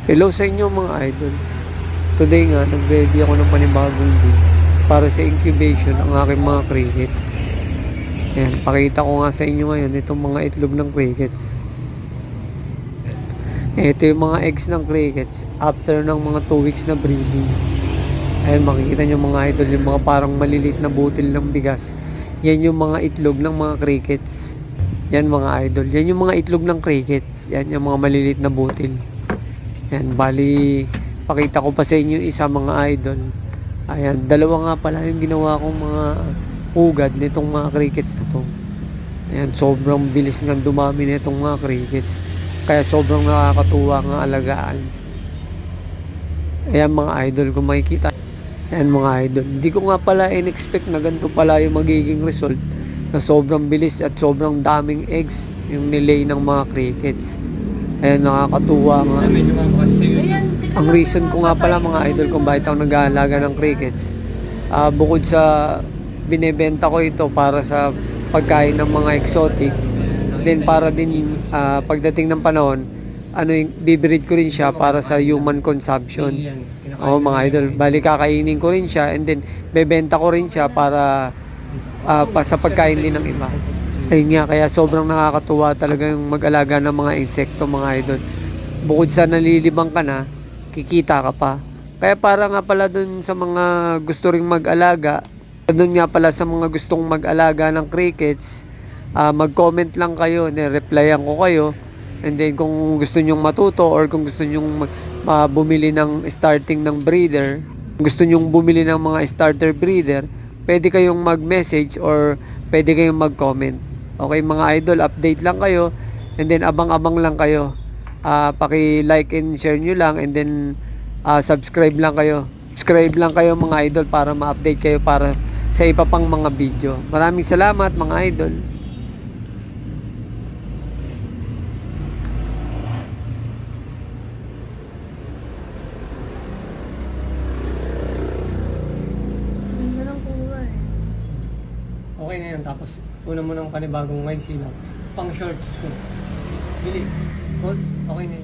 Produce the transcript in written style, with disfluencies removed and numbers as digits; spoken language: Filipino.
Hello sa inyo mga idol. Today nga, nag-ready ako ng panibagong day para sa incubation ng aking mga crickets. Ayan, pakita ko nga sa inyo ngayon itong mga itlog ng crickets. Ito yung mga eggs ng crickets after ng mga 2 weeks na breeding. Ayan, makikita nyo mga idol, yung mga parang malilit na butil ng bigas. Yan yung mga itlog ng mga crickets. Yan mga idol, yan yung mga itlog ng crickets. Yan yung mga malilit na butil. Yan, bali, pakita ko pa sa inyo isa mga idol. Ayan, dalawa nga pala yung ginawa kong mga ugad nitong mga crickets na to. Ayan, sobrang bilis nga dumami nitong mga crickets. Kaya sobrang nakakatuwa nga alagaan. Ayan mga idol, kung makikita. Ayan mga idol, hindi ko nga pala in-expect na ganito pala yung magiging result. Na sobrang bilis at sobrang daming eggs yung nilay ng mga crickets. Ayan, nakakatuwa nga. Ang reason ko nga pala mga idol kung bakit ako nag-aalaga ng crickets, bukod sa binebenta ko ito para sa pagkain ng mga exotic, then para din pagdating ng panahon, bibreed ko rin siya para sa human consumption. Mga idol, bali kakainin ko rin siya and then bebenta ko rin siya para sa pagkain din ng iba. Ayun nga, kaya sobrang nakakatuwa talaga yung mag-alaga ng mga insekto mga idol. Bukod sa nalilibang ka na, kikita ka pa. Kaya para nga pala dun sa mga gusto ring mag-alaga, dun nga pala sa mga gustong mag-alaga ng crickets, mag-comment lang kayo, nireplyan ko kayo. And then kung gusto nyong matuto or kung gusto nyong bumili ng starting ng breeder, gusto nyong bumili ng mga starter breeder, pwede kayong mag-message or pwede kayong mag-comment. Okay mga idol, update lang kayo and then abang-abang lang kayo. Paki-like and share nyo lang and then subscribe lang kayo. Subscribe lang kayo mga idol para ma-update kayo para sa iba pang mga video. Maraming salamat mga idol. Okay na yan, tapos una mo ng panibagong white silang pang shorts ko. Bili. Okay na yan.